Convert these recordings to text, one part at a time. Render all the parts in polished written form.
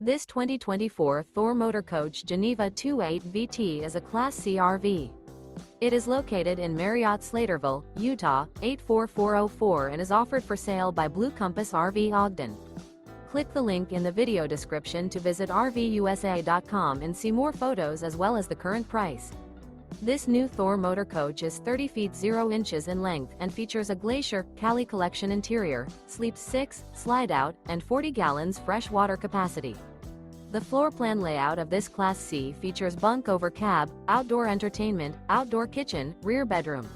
This 2024 Thor Motor Coach Geneva 28 VT is a Class C RV. It is located in Marriott-Slaterville, Utah, 84404 and is offered for sale by Blue Compass RV Ogden. Click the link in the video description to visit RVUSA.com and see more photos as well as the current price. This new Thor Motor Coach is 30 feet 0 inches in length and features a GLACIER, CALI Collection interior, sleeps 6, Slideout, and 40 gallons fresh water capacity. The floor plan layout of this Class C features bunk over cab, outdoor entertainment, outdoor kitchen, rear bedroom.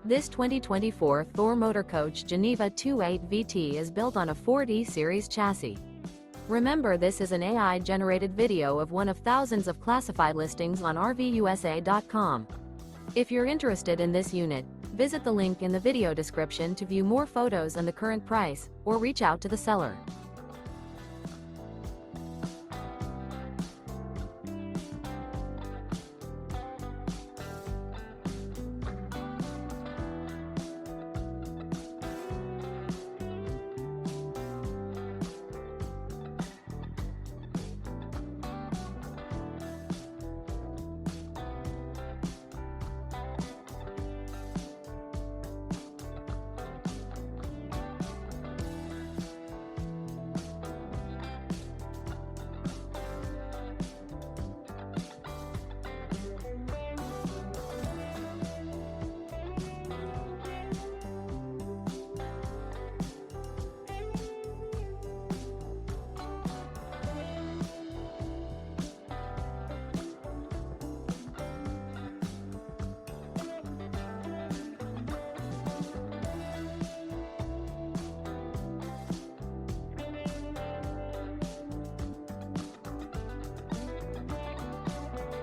This 2024 Thor Motor Coach Geneva 28 VT is built on a Ford E-Series chassis. Remember, this is an AI-generated video of one of thousands of classified listings on RVUSA.com. If you're interested in this unit, visit the link in the video description to view more photos and the current price, or reach out to the seller.